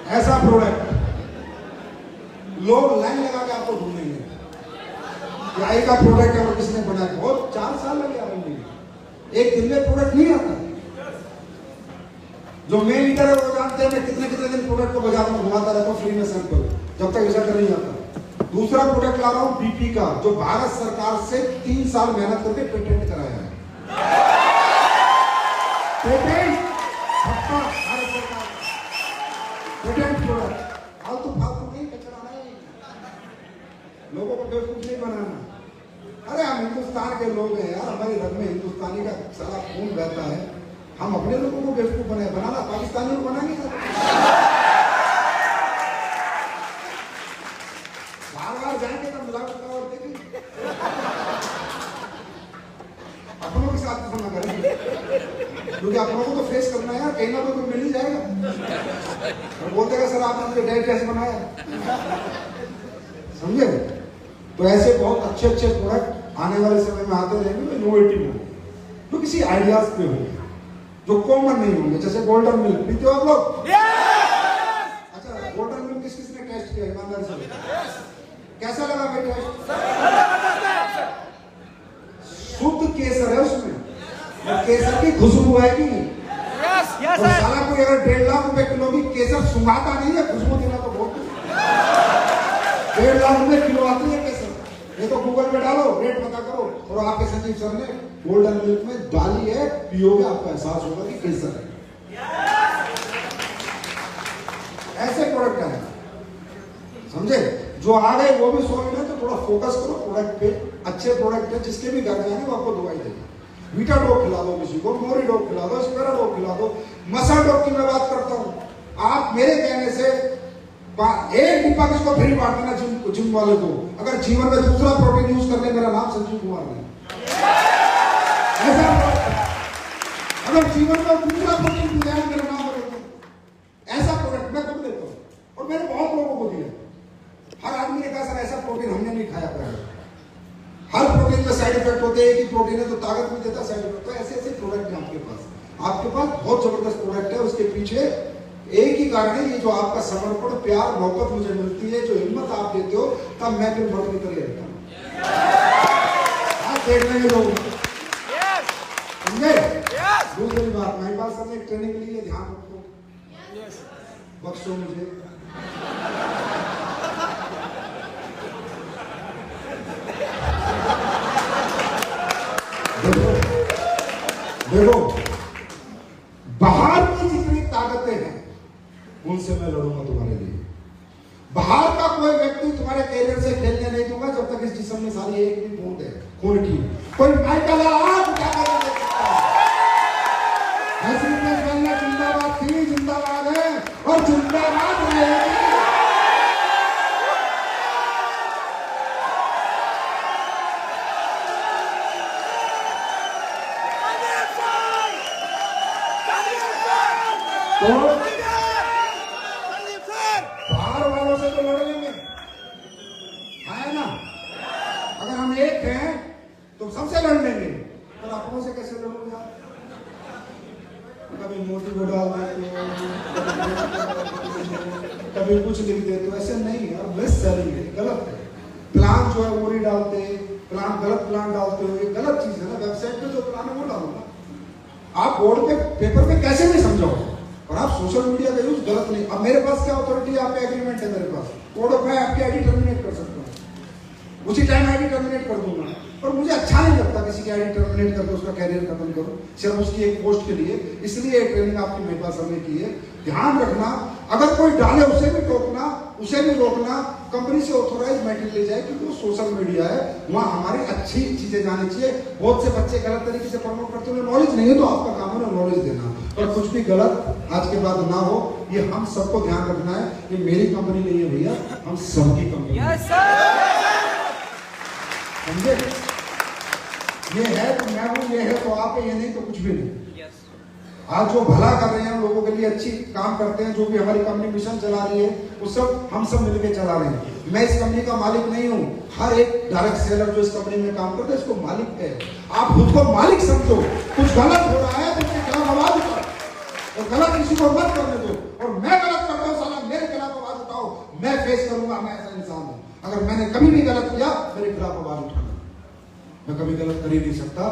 ऐसा प्रोडक्ट लोग लाइन लगा के आपको ढूंढेंगे, आई का प्रोडक्ट है और किसने बनाया। बहुत 4 साल लगे आपको, एक दिन में प्रोडक्ट नहीं आता। जो मेन लीडर है वो जानते हैं मैं कितने कितने दिन प्रोडक्ट को बाजार में घुमाता रहता हूँ फ्री में सैंपल, जब तक रिजल्ट नहीं आता। दूसरा प्रोडक्ट ला रहा हूँ बीपी का, जो भारत सरकार से 3 साल मेहनत करके पेटेंट कराया है। पेटेंट भारत सरकार, पेटेंट प्रोडक्ट। फालतू फालतू नहीं कचराना है, लोगों को बेवकूफ नहीं बनाना। अरे हम हिंदुस्तान के लोग हैं यार, हमारे रग में हिंदुस्तानी का सारा खून बहता है। हम अपने लोगों को बेवकूफ बनाना, पाकिस्तानी को बनाएंगे। बार-बार जाएंगे तो मिलावट का और देखेंगे, अपनों के साथ तो ना करेंगे, क्योंकि अपनों को तो फेस करना है, कहीं ना तो मिल ही जाएगा। और बोलते सर आपने मुझे डाइट कैसे बनाया, समझे। तो ऐसे बहुत अच्छे अच्छे प्रोडक्ट आने वाले समय में आते रहेंगे, इनोवेटिव होंगे, जो किसी आइडियाज पे होंगे, जो कॉमन नहीं होंगे। जैसे गोल्डन मिल्क पीते हो आप लोग? अच्छा, गोल्डन मिल्क किस किसने टेस्ट किया ईमानदारी से? कैसा लगा भाई टेस्ट? शुद्ध केसर है उसमें, और केसर की खुशबू आएगी। और साला कोई अगर 1.5 लाख रुपए किलो की केसर सुंघाता नहीं है, खुशबू देना तो बहुत। 1.5 लाख रुपए किलो आती है केसर। ये तो गूगल पे डालो, रेट पता करो, और आपके संजीव सर ने गोल्डन मिल्क में डाली है, पियोगे आपको एहसास होगा कि केसर है। ऐसे प्रोडक्ट है, समझे। जो आ गए वो भी सॉलिड है, तो थोड़ा फोकस करो प्रोडक्ट पे। अच्छे प्रोडक्ट है, जिसके भी घर में आए वो आपको दवाई देंगे। वीटा डॉग खिला दो किसी को, मोरी डॉग खिला दो, स्पेरा डॉग खिला दो, मसा डॉग की मैं बात करता हूँ। आप मेरे कहने से 1 डिब्बा किसको फ्री बांट देना जिम वाले को, अगर जीवन में दूसरा प्रोटीन यूज करने, मेरा नाम संजीव कुमार है। ऐसा अगर जीवन में दूसरा प्रोटीन मिलाए, मेरा नाम बदल। ऐसा प्रोडक्ट मैं खुद देता हूँ, और मैंने बहुत लोगों को दिया। हर आदमी ने कहा सर ऐसा प्रोटीन हमने नहीं खाया पहले। हर प्रोटीन में साइड इफेक्ट होते हैं, कि प्रोटीन है तो ताकत भी देता, साइड इफेक्ट। तो ऐसे ऐसे प्रोडक्ट है आपके पास बहुत जबरदस्त प्रोडक्ट है। उसके पीछे एक ही कारण है, ये जो आपका समर्पण, प्यार, मोहब्बत मुझे मिलती है, जो हिम्मत आप देते हो, तब मैं फिर मत निकल रहता हूँ। देख लेंगे लोग, समझे। दूसरी बात, महिपाल सर ने एक ट्रेनिंग के लिए ध्यान रखो, बख्शो मुझे। देखो बाहर की जितनी ताकतें हैं, उनसे मैं लड़ूंगा तुम्हारे लिए। बाहर का कोई व्यक्ति तुम्हारे कैरियर से खेलने नहीं दूंगा, जब तक इस जिस्म में सारी एक भी बूंद है खून की। कोई माइकल जिंदाबाद थी, जिंदाबाद है, और जिंदाबाद रहेगी। तो बाहर वालों से तो लड़ लेंगे, है ना। अगर हम एक हैं तो सबसे लड़ लेंगे, पर अपनों से कैसे लड़ोगे आप? कभी मोदी को डाल देते हो, कभी कुछ लिख देते हो, ऐसे नहीं यार, बेस्ट सेलिंग है, गलत है। प्लान जो है वो नहीं डालते, प्लान गलत प्लान डालते हो, ये गलत चीज है ना। वेबसाइट पे जो प्लान है वो डालो ना, आप बोर्ड पे पेपर पे कैसे नहीं समझाओ, और आप सोशल मीडिया का यूज गलत नहीं। अब मेरे पास क्या अथॉरिटी है, आपका एग्रीमेंट है मेरे पास, कोड ऑफ, मैं आपकी आईडी टर्मिनेट कर सकता हूँ, उसी टाइम आईडी टर्मिनेट कर दूंगा। और मुझे अच्छा नहीं लगता किसी की आईडी टर्मिनेट करके उसका कैरियर खत्म करो सिर्फ उसकी एक पोस्ट के लिए। इसलिए ट्रेनिंग आपकी मेरे पास हमने की है। ध्यान रखना, अगर कोई डाले उसे भी टोकना, उसे भी रोकना, कंपनी से ऑथोराइज मेटेरियल ले जाए, क्योंकि वो सोशल मीडिया है, वहाँ हमारी अच्छी चीजें जानी चाहिए। बहुत से बच्चे गलत तरीके से प्रमोट करते हुए, नॉलेज नहीं है तो आपका काम है ना नॉलेज देना, और कुछ भी गलत आज के बाद ना हो, ये हम सबको ध्यान रखना है। ये मेरी कंपनी नहीं है भैया, हम सबकी कंपनी समझे। ये है तो मैं हूं, ये है तो आप है, ये नहीं तो कुछ भी नहीं। आज जो भला कर रहे हैं, लोगों के लिए अच्छी काम करते हैं, जो भी हमारी कंपनी मिशन चला रही है, वो सब हम सब मिलकर चला रहे हैं। मैं इस कंपनी का मालिक नहीं हूँ, हर एक डायरेक्ट सेलर जो इस कंपनी में काम करता है इसको मालिक है। आप खुद को मालिक समझो, कुछ गलत हो रहा है तो उसके खिलाफ आवाज उठाओ, और गलत किसी को मत करने दो। और मैं गलत करता हूँ, साला मेरे खिलाफ आवाज उठाओ, मैं फेस करूंगा, मैं ऐसा इंसान हूँ। अगर मैंने कभी भी गलत किया, मेरे खिलाफ आवाज उठाना। मैं कभी गलत कर ही नहीं सकता,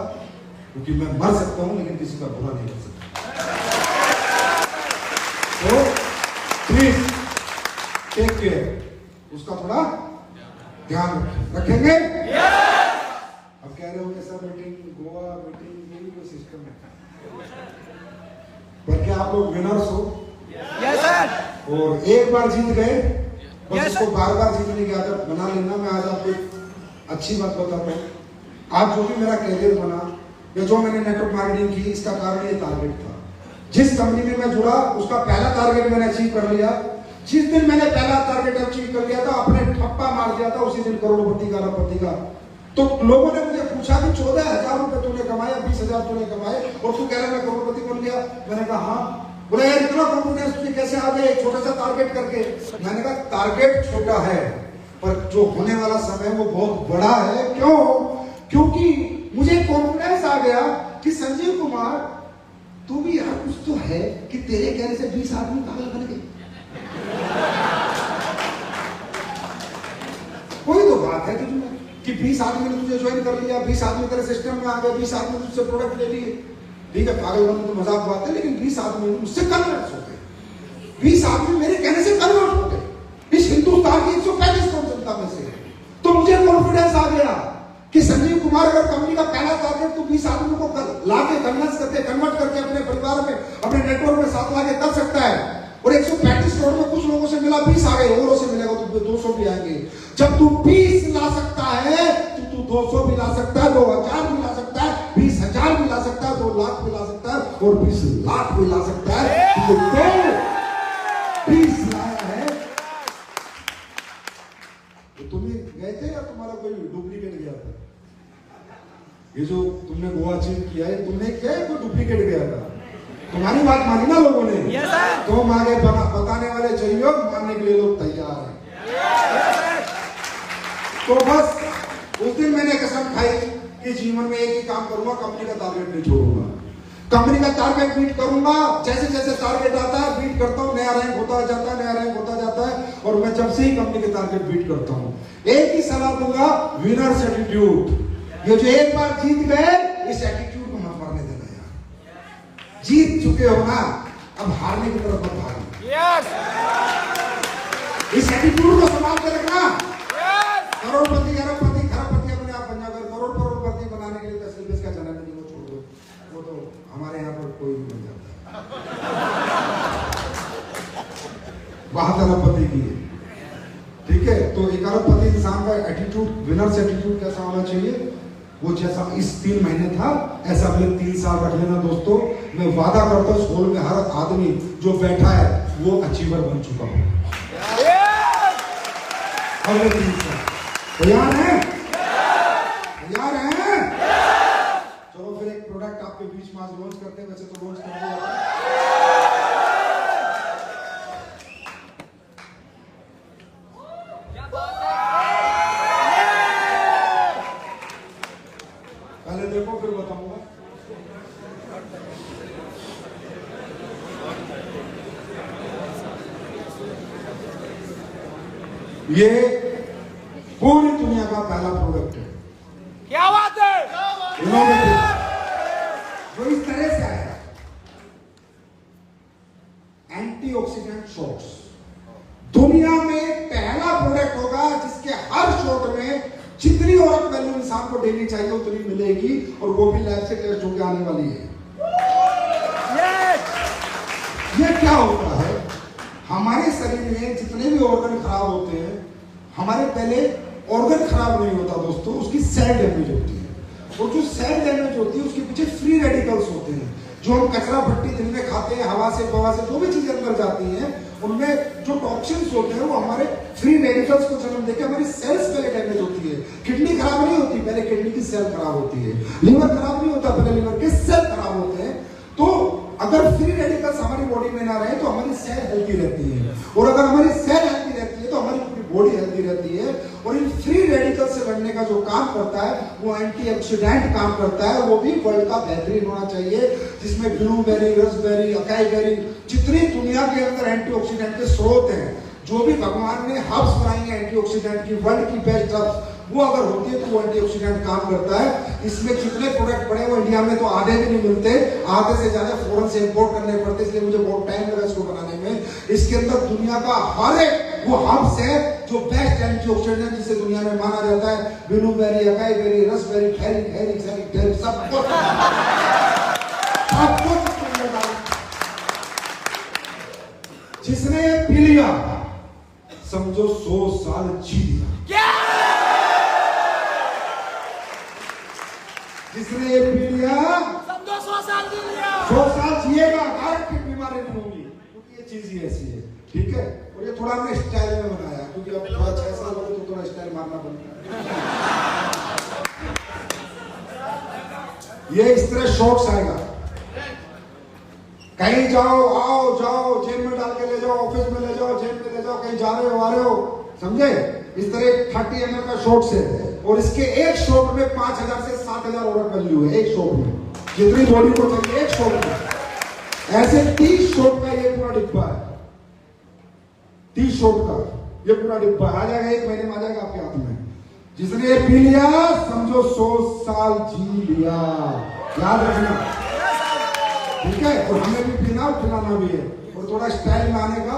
क्योंकि मैं मर सकता हूं लेकिन किसी का बुरा नहीं कर सकता। तो प्लीज टेक केयर, उसका थोड़ा ध्यान रखेंगे। अब कह रहे हो कैसा मीटिंग, गोवा मीटिंग, ये भी कोई सिस्टम है, पर क्या आप लोग विनर्स हो? Yes sir. और एक बार जीत गए, बस इसको बार बार जीतने की आदत बना लेना। मैं आज आपको अच्छी बात बताता हूँ, आज जो भी मेरा कैरियर बना या जो मैंने नेटवर्क मार्केटिंग की, इसका कारण ये टारगेट था। जिस कंपनी में मैं जुड़ा उसका पहला टारगेट मैंने अचीव कर लिया। जिस दिन मैंने पहला टारगेट अचीव कर लिया था, अपने ठप्पा मार दिया था, उसी दिन करोड़पति का अरबपति का। तो लोगों ने मुझे पूछा कि 14,000 रुपए तूने कमाए, 20,000 तूने कमाए, और तू कह रहा मैं करोड़पति बन गया। मैंने कहा हाँ। बोले यार इतना कॉन्फिडेंस तुझे कैसे आ गया छोटा सा टारगेट करके? मैंने कहा टारगेट छोटा है, पर जो होने वाला समय वो बहुत बड़ा है। क्यों? क्योंकि मुझे कॉन्फिडेंस आ गया कि संजीव कुमार तू भी यार कुछ तो है कि तेरे कहने से 20 आदमी पागल बन गए। कोई तो बात है तुझे कि 20 आदमी ने तुझे ज्वाइन कर लिया, 20 आदमी तेरे सिस्टम में आ गए, 20 आदमी तुझसे प्रोडक्ट ले लिए। ठीक है, पागल बनने तो मजाक बात है, लेकिन 20 आदमी मुझसे कन्वर्ट हो गए। 20 आदमी मेरे कहने से कन्वर्ट हो गए इस हिंदुस्तान की 135 करोड़ जनता में से। तो मुझे कॉन्फिडेंस आ गया कि संजीव कुमार अगर कंपनी का पहला टारगेट तो 20 आदमियों को लाके कन्वर्ट करके अपने परिवार में, अपने नेटवर्क में साथ लाके कर सकता है। और 135 करोड़ में कुछ लोगों से मिला, 20 आ गए, औरों से मिलेगा तो 200 भी आएंगे। जब तू 20 ला सकता है तो तू 200 भी ला सकता है, 2,000 भी ला सकता है, 20,000 भी ला सकता है, 2 लाख भी ला सकता है, और 20 लाख भी ला सकता है। तो 20 लाया है तो तुम गए थे या तुम्हारा कोई डुप्लीकेट गया था? ये जो तुमने गोवा अचीव किया है, तुमने क्या है कोई डुप्लीकेट गया था? तुम्हारी बात मानी ना लोगों ने। तुम आगे बताने वाले चाहिए, मानने के लिए लोग तैयार हैं। तो बस उस दिन मैंने कसम खाई कि जीवन में एक ही काम करूंगा, कंपनी का टारगेट नहीं छोड़ूंगा, कंपनी का टारगेट बीट करूंगा। जैसे जैसे टारगेट आता है बीट करता हूं, नया रैंक होता जाता है, नया रैंक होता जाता है। और मैं जब से ही कंपनी के टारगेट बीट करता हूं, एक ही सलाह दूंगा, विनर्स एटीट्यूड। ये जो एक बार जीत गए, इस एटीट्यूड को मत मरने देना यार। जीत चुके हो ना, अब हारने की तरफ मत भागो। इस एटीट्यूड को संभाल के रखना। करोड़पति, अरबपति, खरबपति अपने आप बन जाओगे। करोड़पति बनाने के लिए 10 रुपए का चैनल नहीं, वो छोड़ दो, वो तो हमारे यहाँ पर कोई नहीं बन जाता। बात अरबपति की है, ठीक है। तो एक अरबपति इंसान का एटीट्यूड, विनर्स एटीट्यूड कैसा होना चाहिए? वो जैसा इस 3 महीने था, ऐसा अगले 3 साल रख लेना दोस्तों। मैं वादा करता हूँ, इस हॉल में हर आदमी जो बैठा है वो अचीवर बन चुका हो अगले 3 साल। तैयार हैं? तैयार हैं? चलो फिर एक प्रोडक्ट आपके बीच में आज लॉन्च करते हैं। वैसे तो लॉन्च कर दिया, ये पूरी दुनिया का पहला प्रोडक्ट है। क्या बात है? इनोवेटिव, जो इस तरह से आया, एंटीऑक्सीडेंट शॉट्स। दुनिया में पहला प्रोडक्ट होगा जिसके हर शॉट में जितनी औरत वैल्यू इंसान को देनी चाहिए उतनी मिलेगी, और वो भी लैब से टेस्ट होकर आने वाली है। ये क्या होता है, हमारे शरीर में जितने भी ऑर्गन खराब होते हैं, हमारे पहले ऑर्गन खराब नहीं होता दोस्तों, उसकी सेल डैमेज होती है। और जो सेल डैमेज होती है उसके पीछे फ्री रेडिकल्स होते हैं, जो हम कचरा भट्टी दिन में खाते हैं, हवा से हवा से जो भी चीजें अंदर जाती हैं, उनमें जो टॉक्सिन्स होते हैं वो हमारे फ्री रेडिकल्स को जन्म देकर हमारी सेल्स पहले डैमेज होती है। किडनी खराब नहीं होती, पहले किडनी की सेल खराब होती है। लिवर खराब नहीं होता, पहले लिवर के सेल खराब होते हैं। तो अगर फ्री रेडिकल्स हमारी बॉडी में ना रहे तो हमारी सेल हेल्दी रहती है, और अगर हमारी सेल हेल्दी रहती है तो हमारी बॉडी हेल्दी रहती है। और इन फ्री रेडिकल से लड़ने का जो काम करता है वो एंटीऑक्सीडेंट काम करता है, वो भी वर्ल्ड का बेहतरीन होना चाहिए, जिसमें ब्लूबेरी, रसबेरी, अकाई बेरी, जितनी दुनिया के अंदर एंटीऑक्सीडेंट के स्रोत हैं, जो भी भगवान ने हर्ब्स बनाई है एंटीऑक्सीडेंट की, वर्ल्ड की बेस्ट हर्ब्स, वो अगर होती है तो वो एंटीऑक्सीडेंट काम करता है। इसमें जितने प्रोडक्ट पड़े वो इंडिया में तो आधे भी नहीं मिलते, आधे से ज्यादा फॉरेन से इंपोर्ट करने पड़ते, इसलिए मुझे बहुत टाइम लगा इसको बनाने में। इसके अंदर दुनिया का हर एक वो हर्ब्स है जो बेस्ट एंटीऑक्सीडेंट जिसे दुनिया में माना जाता है। ब्लूबेरी, अकाई बेरी, रसबेरी, सब कुछ जिसने पी लिया समझो 100 साल जी लिया। जिसने ये पी लिया समझो 100 साल जी लिया। 100 साल जिएगा, हार्ट की बीमारी नहीं होगी, क्योंकि ये चीज ही ऐसी है। ठीक है, और ये थोड़ा हमने स्टाइल में बनाया, क्योंकि अब थोड़ा 6 साल हो गए तो थोड़ा स्टाइल मारना पड़ता है। ये इस तरह शॉट्स आएगा, कहीं जाओ, आओ जाओ, जेब में डाल के ले जाओ, ऑफिस में ले जाओ, जेब में ले जाओ, कहीं जा रहे हो आ रहे हो, समझे? इस तरह 30 ml का शॉट्स है, और इसके एक शॉट में 5000 से 7000 औरत वैल्यू है। एक शॉट में जितनी बॉडी को चाहिए एक शॉट में, ऐसे 30 शॉट का ये पूरा डिब्बा है। 30 शॉट का ये पूरा डिब्बा आ जाएगा, 1 महीने में आ जाएगा आपके हाथ में। जिसने ये पी लिया समझो 100 साल जी लिया। याद रखना, ठीक है? और हमें भी पीना और खिलाना भी है, और थोड़ा स्टाइल में आने का।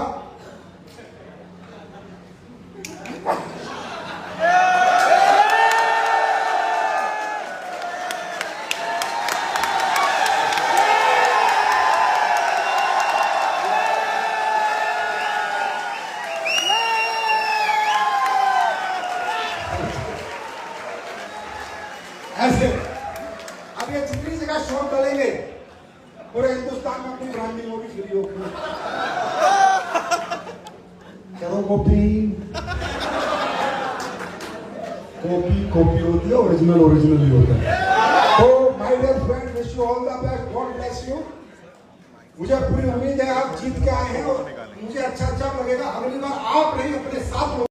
ऐसे अब ये जितनी जगह शॉट डालेंगे पूरे हिंदुस्तान में अपनी ब्रांडिंग होगी, फ्री होगी। करो कॉपी, कॉपी कॉपी होती है, ओरिजिनल ओरिजिनल ही होता है। तो my dear friend, wish you all the best, God bless you. मुझे पूरी उम्मीद है आप जीत के आए हैं, और मुझे अच्छा लगेगा अगली बार आप नहीं अपने साथ